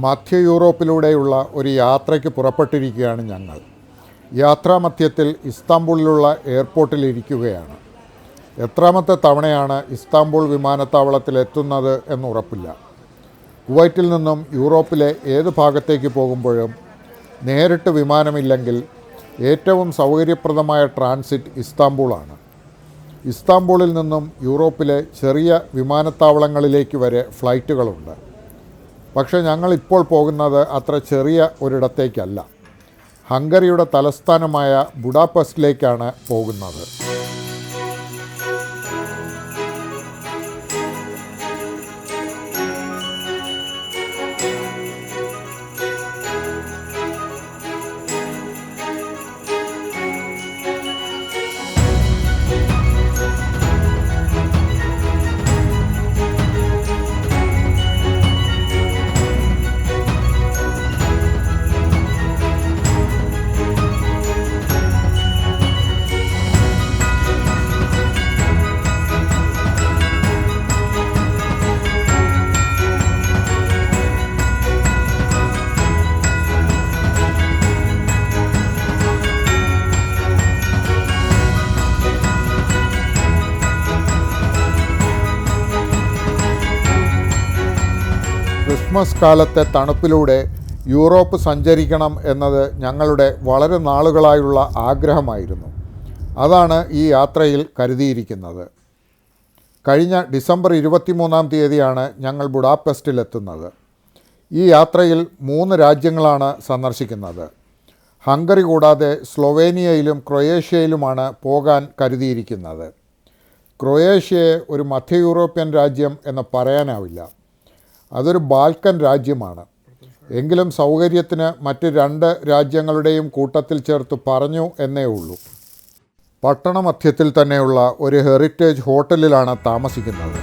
മധ്യ യൂറോപ്പിലൂടെയുള്ള ഒരു യാത്രയ്ക്ക് പുറപ്പെട്ടിരിക്കുകയാണ് ഞങ്ങൾ. യാത്രാമധ്യത്തിൽ ഇസ്താംബൂളിലുള്ള എയർപോർട്ടിലിരിക്കുകയാണ്. എത്രാമത്തെ തവണയാണ് ഇസ്താംബൂൾ വിമാനത്താവളത്തിലെത്തുന്നത് എന്നുറപ്പില്ല. കുവൈറ്റിൽ നിന്നും യൂറോപ്പിലെ ഏത് ഭാഗത്തേക്ക് പോകുമ്പോഴും നേരിട്ട് വിമാനമില്ലെങ്കിൽ ഏറ്റവും സൗകര്യപ്രദമായ ട്രാൻസിറ്റ് ഇസ്താംബൂളാണ്. ഇസ്താംബൂളിൽ നിന്നും യൂറോപ്പിലെ ചെറിയ വിമാനത്താവളങ്ങളിലേക്ക് വരെ ഫ്ലൈറ്റുകളുണ്ട്. പക്ഷേ ഞങ്ങളിപ്പോൾ പോകുന്നത് അത്ര ചെറിയ ഒരിടത്തേക്കല്ല. ഹംഗറിയുടെ തലസ്ഥാനമായ ബുഡാപെസ്റ്റിലേക്കാണ് പോകുന്നത്. ക്രിസ്മസ് കാലത്തെ തണുപ്പിലൂടെ യൂറോപ്പ് സഞ്ചരിക്കണം എന്നത് ഞങ്ങളുടെ വളരെ നാളുകളായുള്ള ആഗ്രഹമായിരുന്നു. അതാണ് ഈ യാത്രയിൽ കരുതിയിരിക്കുന്നത്. കഴിഞ്ഞ ഡിസംബർ 23-ാം തീയതിയാണ് ഞങ്ങൾ ബുഡാപെസ്റ്റിലെത്തുന്നത്. ഈ യാത്രയിൽ 3 രാജ്യങ്ങളാണ് സന്ദർശിക്കുന്നത്. ഹംഗറി കൂടാതെ സ്ലൊവേനിയയിലും ക്രൊയേഷ്യയിലുമാണ് പോകാൻ കരുതിയിരിക്കുന്നത്. ക്രൊയേഷ്യയെ ഒരു മധ്യ യൂറോപ്യൻ രാജ്യം എന്ന് പറയാനാവില്ല. അതൊരു ബാൽക്കൻ രാജ്യമാണ്. എങ്കിലും സൗകര്യത്തിന് മറ്റ് 2 രാജ്യങ്ങളുടെയും കൂട്ടത്തിൽ ചേർത്ത് പറഞ്ഞു എന്നേ ഉള്ളൂ. പട്ടണമധ്യത്തിൽ തന്നെയുള്ള ഒരു ഹെറിറ്റേജ് ഹോട്ടലിലാണ് താമസിക്കുന്നത്.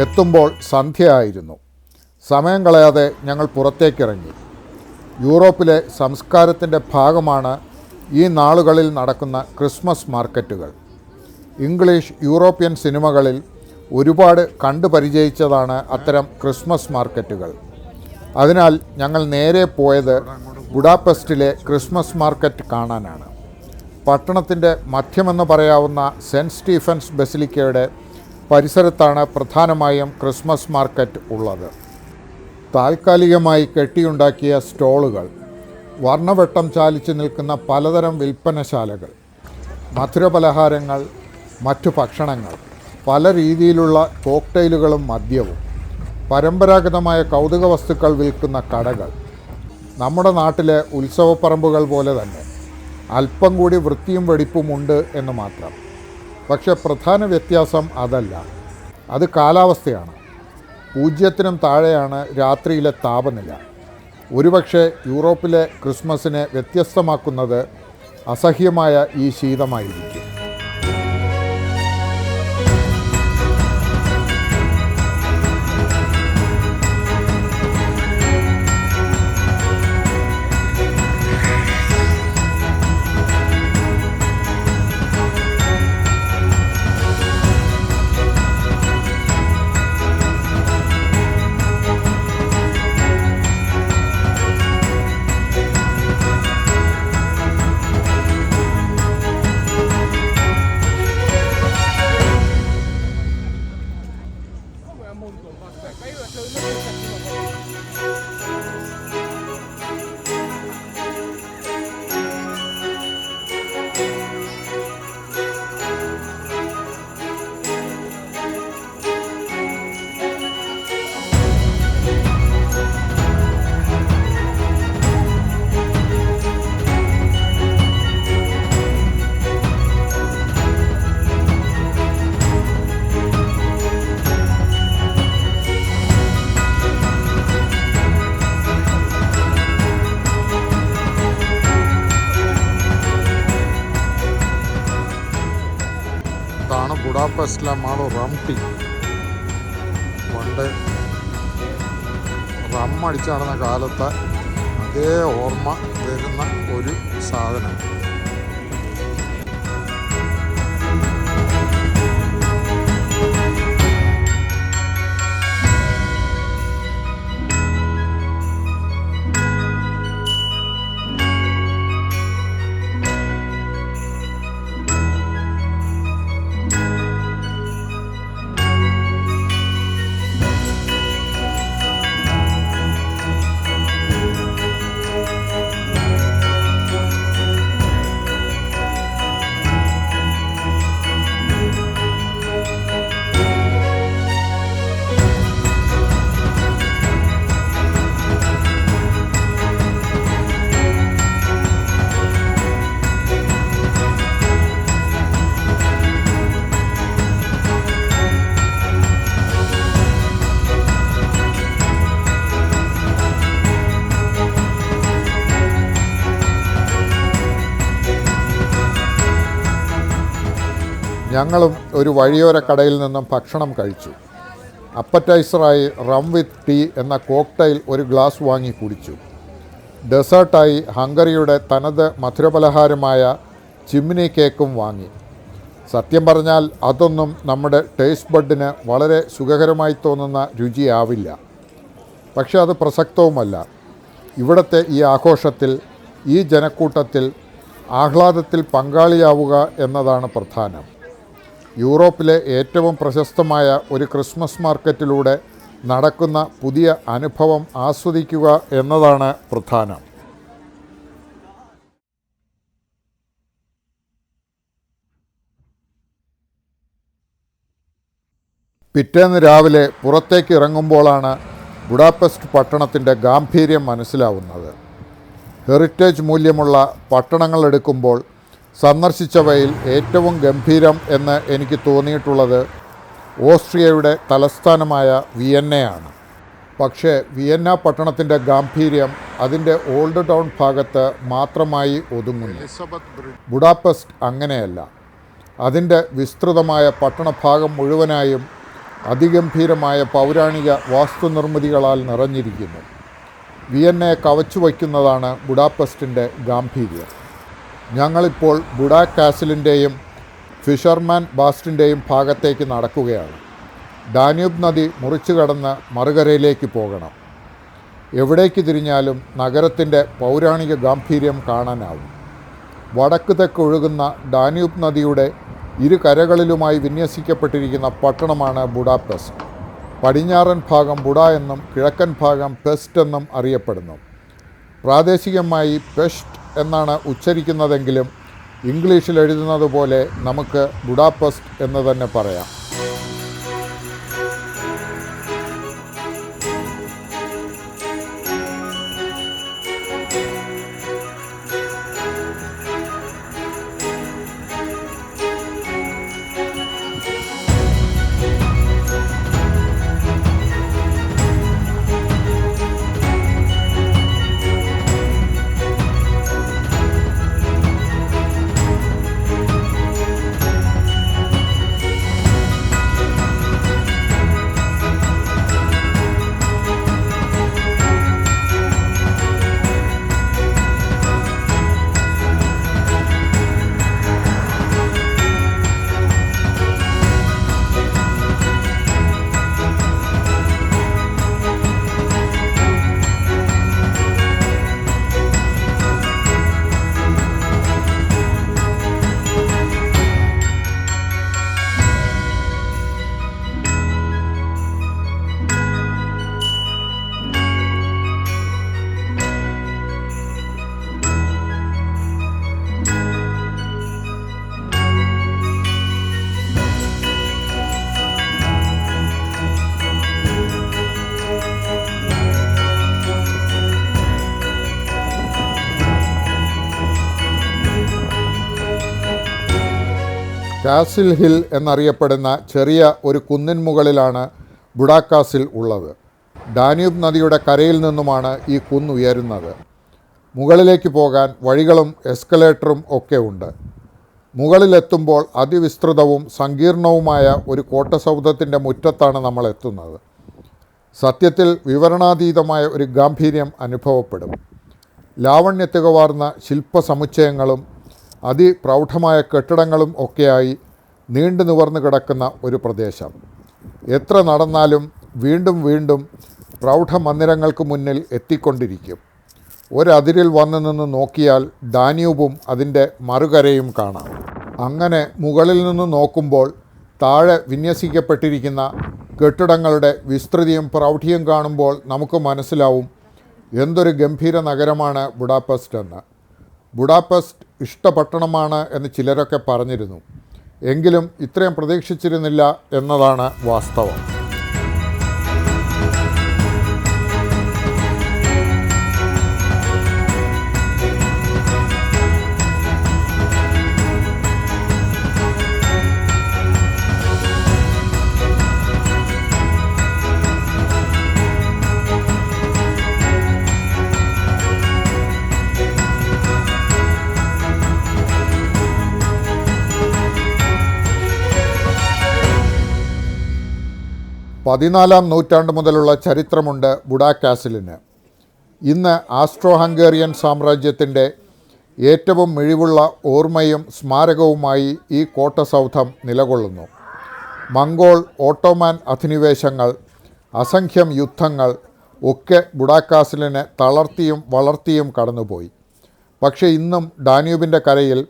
എത്തുമ്പോൾ സന്ധ്യയായിരുന്നു. സമയം കളയാതെ ഞങ്ങൾ പുറത്തേക്കിറങ്ങി. യൂറോപ്പിലെ സംസ്കാരത്തിൻ്റെ ഭാഗമാണ് ഈ നാളുകളിൽ നടക്കുന്ന ക്രിസ്മസ് മാർക്കറ്റുകൾ. ഇംഗ്ലീഷ് യൂറോപ്യൻ സിനിമകളിൽ ഒരുപാട് കണ്ടു പരിചയിച്ചതാണ് അത്തരം ക്രിസ്മസ് മാർക്കറ്റുകൾ. അതിനാൽ ഞങ്ങൾ നേരെ പോയത് ബുഡാപെസ്റ്റിലെ ക്രിസ്മസ് മാർക്കറ്റ് കാണാനാണ്. പട്ടണത്തിൻ്റെ മധ്യമെന്ന് പറയാവുന്ന സെൻറ്റ് സ്റ്റീഫൻസ് ബസിലിക്കയുടെ പരിസരത്താണ് പ്രധാനമായും ക്രിസ്മസ് മാർക്കറ്റ് ഉള്ളത്. താൽക്കാലികമായി കെട്ടിയുണ്ടാക്കിയ സ്റ്റോളുകൾ, വർണ്ണവെട്ടം ചാലിച്ച് നിൽക്കുന്ന പലതരം വിൽപ്പനശാലകൾ, മധുരപലഹാരങ്ങൾ, മറ്റു ഭക്ഷണങ്ങൾ, പല രീതിയിലുള്ള കോക്ടെയിലുകളും മദ്യവും, പരമ്പരാഗതമായ കൗതുക വസ്തുക്കൾ വിൽക്കുന്ന കടകൾ. നമ്മുടെ നാട്ടിലെ ഉത്സവപ്പറമ്പുകൾ പോലെ തന്നെ അല്പം കൂടി വൃത്തിയും വെടിപ്പുമുണ്ട് എന്ന് മാത്രം. പക്ഷേ പ്രധാന വ്യത്യാസം അതല്ല, അത് കാലാവസ്ഥയാണ്. 0-നും താഴെയാണ് രാത്രിയിലെ താപനില. ഒരുപക്ഷെ യൂറോപ്പിലെ ക്രിസ്മസിനെ വ്യത്യസ്തമാക്കുന്നത് അസഹ്യമായ ഈ ശീതമായിരിക്കും. ഇതാണ് ബുഡാപെസ്റ്റിലെ മാള് റം ടീ. പണ്ട് റം അടിച്ചു നടന്ന കാലത്ത് അതേ ഓർമ്മ വരുന്ന ഒരു സാധനം. ഞങ്ങളും ഒരു വഴിയോര കടയിൽ നിന്നും ഭക്ഷണം കഴിച്ചു. അപ്പറ്റൈസറായി റം വിത്ത് ടീ എന്ന കോക്ടെയിൽ ഒരു ഗ്ലാസ് വാങ്ങി കുടിച്ചു. ഡെസേർട്ടായി ഹംഗറിയുടെ തനത് മധുരപലഹാരമായ ചിമ്മിനി കേക്കും വാങ്ങി. സത്യം പറഞ്ഞാൽ അതൊന്നും നമ്മുടെ ടേസ്റ്റ് ബഡിന് വളരെ സുഖകരമായി തോന്നുന്ന രുചിയാവില്ല. പക്ഷെ അത് പ്രസക്തവുമല്ല. ഇവിടുത്തെ ഈ ആഘോഷത്തിൽ, ഈ ജനക്കൂട്ടത്തിൽ ആഹ്ലാദത്തിൽ പങ്കാളിയാവുക എന്നതാണ് പ്രധാനം. യൂറോപ്പിലെ ഏറ്റവും പ്രശസ്തമായ ഒരു ക്രിസ്മസ് മാർക്കറ്റിലൂടെ നടക്കുന്ന പുതിയ അനുഭവം ആസ്വദിക്കുക എന്നതാണ് പ്രധാനം. പിറ്റേന്ന് രാവിലെ പുറത്തേക്ക് ഇറങ്ങുമ്പോഴാണ് ബുഡാപെസ്റ്റ് പട്ടണത്തിൻ്റെ ഗാംഭീര്യം മനസ്സിലാവുന്നത്. ഹെറിറ്റേജ് മൂല്യമുള്ള പട്ടണങ്ങൾ എടുക്കുമ്പോൾ സന്ദർശിച്ചവയിൽ ഏറ്റവും ഗംഭീരം എന്ന് എനിക്ക് തോന്നിയിട്ടുള്ളത് ഓസ്ട്രിയയുടെ തലസ്ഥാനമായ വിയന്നയാണ്. പക്ഷേ വിയന്ന പട്ടണത്തിൻ്റെ ഗാംഭീര്യം അതിൻ്റെ ഓൾഡ് ടൗൺ ഭാഗത്ത് മാത്രമായി ഒതുങ്ങുന്നു. ബുഡാപെസ്റ്റ് അങ്ങനെയല്ല. അതിൻ്റെ വിസ്തൃതമായ പട്ടണഭാഗം മുഴുവനായും അതിഗംഭീരമായ പൗരാണിക വാസ്തുനിർമ്മിതികളാൽ നിറഞ്ഞിരിക്കുന്നു. വിയന്നയെ കവച്ചു വയ്ക്കുന്നതാണ് ബുഡാപെസ്റ്റിൻ്റെ ഗാംഭീര്യം. ഞങ്ങളിപ്പോൾ ബുഡാ കാസിലിൻ്റെയും ഫിഷർമാൻ ബാസ്റ്റിൻ്റെയും ഭാഗത്തേക്ക് നടക്കുകയാണ്. ഡാന്യൂബ് നദി മുറിച്ചു കടന്ന് മറുകരയിലേക്ക് പോകണം. എവിടേക്ക് തിരിഞ്ഞാലും നഗരത്തിൻ്റെ പൗരാണിക ഗാംഭീര്യം കാണാനാവും. വടക്ക് തെക്ക് ഒഴുകുന്ന ഡാന്യൂബ് നദിയുടെ ഇരു കരകളിലുമായി വിന്യസിക്കപ്പെട്ടിരിക്കുന്ന പട്ടണമാണ് ബുഡാപെസ്റ്റ്. പടിഞ്ഞാറൻ ഭാഗം ബുഡ എന്നും കിഴക്കൻ ഭാഗം പെസ്റ്റ് എന്നും അറിയപ്പെടുന്നു. പ്രാദേശികമായി പെസ്റ്റ് എന്നാണ് ഉച്ചരിക്കുന്നതെങ്കിലും ഇംഗ്ലീഷിൽ എഴുതുന്നത് പോലെ നമുക്ക് ബുഡാപെസ്റ്റ് എന്ന് തന്നെ പറയാം. കാസിൽ ഹിൽ എന്നറിയപ്പെടുന്ന ചെറിയ ഒരു കുന്നിൻ മുകളിലാണ് ബുഡാകാസിൽ ഉള്ളത്. ഡാന്യൂബ് നദിയുടെ കരയിൽ നിന്നുമാണ് ഈ കുന്നുയരുന്നത്. മുകളിലേക്ക് പോകാൻ വഴികളും എസ്കലേറ്ററും ഒക്കെ ഉണ്ട്. മുകളിലെത്തുമ്പോൾ അതിവിസ്തൃതവും സങ്കീർണവുമായ ഒരു കോട്ടസൗധത്തിൻ്റെ മുറ്റത്താണ് നമ്മൾ എത്തുന്നത്. സത്യത്തിൽ വിവരണാതീതമായ ഒരു ഗാംഭീര്യം അനുഭവപ്പെടും. ലാവണ്യത്തികവാർന്ന ശില്പസമുച്ചയങ്ങളും അതിപ്രൗഢമായ കെട്ടിടങ്ങളും ഒക്കെയായി നീണ്ടു നിവർന്നു കിടക്കുന്ന ഒരു പ്രദേശം. എത്ര നടന്നാലും വീണ്ടും വീണ്ടും പ്രൗഢമന്ദിരങ്ങൾക്ക് മുന്നിൽ എത്തിക്കൊണ്ടിരിക്കും. ഒരതിരിൽ വന്നു നിന്ന് നോക്കിയാൽ ഡാന്യൂബും അതിൻ്റെ മറുകരയും കാണാം. അങ്ങനെ മുകളിൽ നിന്ന് നോക്കുമ്പോൾ താഴെ വിന്യസിക്കപ്പെട്ടിരിക്കുന്ന കെട്ടിടങ്ങളുടെ വിസ്തൃതിയും പ്രൗഢിയും കാണുമ്പോൾ നമുക്ക് മനസ്സിലാവും എന്തൊരു ഗംഭീര നഗരമാണ് ബുഡാപെസ്റ്റ് എന്ന്. ബുഡാപെസ്റ്റ് ഇഷ്ടപട്ടണമാണ് എന്ന് ചിലരൊക്കെ പറഞ്ഞിരുന്നു. എങ്കിലും ഇത്രയും പ്രതീക്ഷിച്ചിരുന്നില്ല എന്നതാണ് വാസ്തവം. പതിനാലാം നൂറ്റാണ്ട് മുതലുള്ള ചരിത്രമുണ്ട് ബുഡാകാസിലിന്. ഇന്ന് ആസ്ട്രോ ഹംഗേറിയൻ സാമ്രാജ്യത്തിൻ്റെ ഏറ്റവും മിഴിവുള്ള ഓർമ്മയും സ്മാരകവുമായി ഈ കോട്ടസൗധം നിലകൊള്ളുന്നു. മംഗോൾ, ഓട്ടോമാൻ അധിനിവേശങ്ങൾ, അസംഖ്യം യുദ്ധങ്ങൾ ഒക്കെ ബുഡാകാസിലിനെ തളർത്തിയും വളർത്തിയും കടന്നുപോയി. പക്ഷേ ഇന്നും ഡാന്യൂബിൻ്റെ കരയിൽ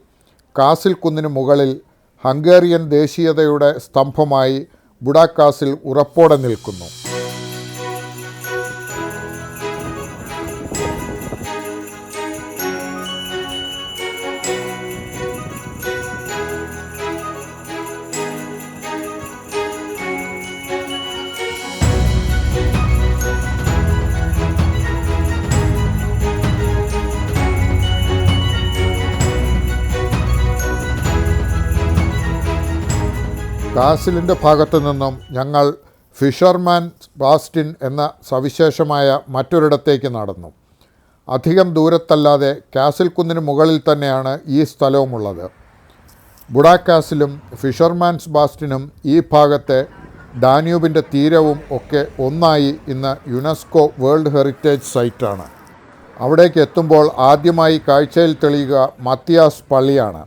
കാസിൽ കുന്നിന് മുകളിൽ ഹംഗേറിയൻ ദേശീയതയുടെ സ്തംഭമായി ബുഡാകാസിൽ ഉറപ്പോടെ നിൽക്കുന്നു. കാസിലിൻ്റെ ഭാഗത്തു നിന്നും ഞങ്ങൾ ഫിഷർമാൻ ബാസ്റ്റിൻ എന്ന സവിശേഷമായ മറ്റൊരിടത്തേക്ക് നടന്നു. അധികം ദൂരത്തല്ലാതെ കാസിൽ കുന്നിന് മുകളിൽ തന്നെയാണ് ഈ സ്ഥലവുമുള്ളത്. ബുഡാകാസിലും ഫിഷർമാൻസ് ബാസ്റ്റിനും ഈ ഭാഗത്തെ ഡാന്യൂബിൻ്റെ തീരവും ഒക്കെ ഒന്നായി ഇന്ന് യുനെസ്കോ വേൾഡ് ഹെറിറ്റേജ് സൈറ്റാണ്. അവിടേക്ക് എത്തുമ്പോൾ ആദ്യമായി കാഴ്ചയിൽ തെളിയുക മത്തിയാസ് പള്ളിയാണ്.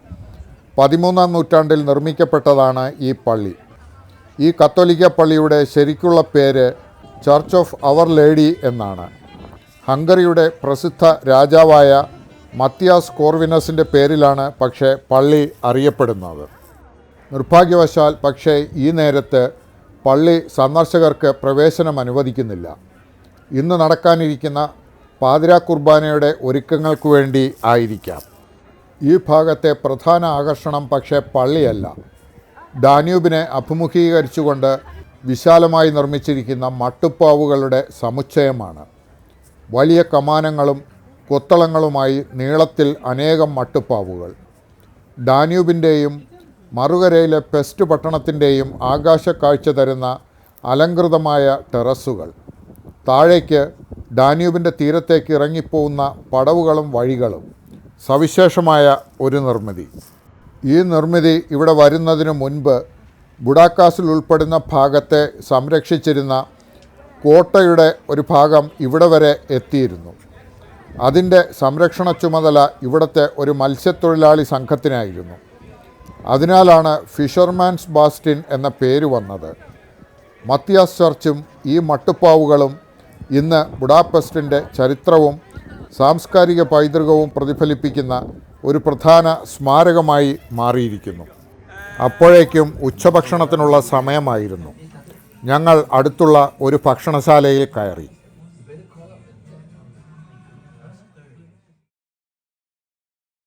13-ാം നൂറ്റാണ്ടിൽ നിർമ്മിക്കപ്പെട്ടതാണ് ഈ പള്ളി. ഈ കത്തോലിക്ക പള്ളിയുടെ ശരിക്കുള്ള പേര് ചർച്ച് ഓഫ് അവർ ലേഡി എന്നാണ്. ഹംഗറിയുടെ പ്രസിദ്ധ രാജാവായ മത്തിയാസ് കോർവിനസിൻ്റെ പേരിലാണ് പക്ഷേ പള്ളി അറിയപ്പെടുന്നത്. നിർഭാഗ്യവശാൽ പക്ഷേ ഈ നേരത്ത് പള്ളി സന്ദർശകർക്ക് പ്രവേശനം അനുവദിക്കുന്നില്ല. ഇന്ന് നടക്കാനിരിക്കുന്ന പാതിരാ കുർബാനയുടെ ഒരുക്കങ്ങൾക്ക് വേണ്ടി ആയിരിക്കാം. ഈ ഭാഗത്തെ പ്രധാന ആകർഷണം പക്ഷേ പള്ളിയല്ല, ഡാന്യൂബിനെ അഭിമുഖീകരിച്ചുകൊണ്ട് വിശാലമായി നിർമ്മിച്ചിരിക്കുന്ന മട്ടുപ്പാവുകളുടെ സമുച്ചയമാണ്. വലിയ കമാനങ്ങളും കൊത്തളങ്ങളുമായി നീളത്തിൽ അനേകം മട്ടുപ്പാവുകൾ. ഡാന്യൂബിൻ്റെയും മറുകരയിലെ പെസ്റ്റ് പട്ടണത്തിൻ്റെയും ആകാശക്കാഴ്ച തരുന്ന അലങ്കൃതമായ ടെറസുകൾ. താഴേക്ക് ഡാന്യൂബിൻ്റെ തീരത്തേക്ക് ഇറങ്ങിപ്പോകുന്ന പടവുകളും വഴികളും. സവിശേഷമായ ഒരു നിർമ്മിതി. ഈ നിർമ്മിതി ഇവിടെ വരുന്നതിനു മുൻപ് ബുഡാകാസിൽ ഉൾപ്പെടുന്ന ഭാഗത്തെ സംരക്ഷിച്ചിരുന്ന കോട്ടയുടെ ഒരു ഭാഗം ഇവിടെ വരെ എത്തിയിരുന്നു. അതിൻ്റെ സംരക്ഷണ ചുമതല ഇവിടുത്തെ ഒരു മത്സ്യത്തൊഴിലാളി സംഘത്തിനായിരുന്നു. അതിനാലാണ് ഫിഷർമാൻസ് ബാസ്റ്റിൻ എന്ന പേര് വന്നത്. മത്തിയാസ് ചർച്ചും ഈ മട്ടുപ്പാവുകളും ഇന്ന് ബുഡാപെസ്റ്റിൻ്റെ ചരിത്രവും സാംസ്കാരിക പൈതൃകവും പ്രതിഫലിപ്പിക്കുന്ന ഒരു പ്രധാന സ്മാരകമായി മാറിയിരിക്കുന്നു. അപ്പോഴേക്കും ഉച്ചഭക്ഷണത്തിനുള്ള സമയമായിരുന്നു. ഞങ്ങൾ അടുത്തുള്ള ഒരു ഭക്ഷണശാലയിൽ കയറി.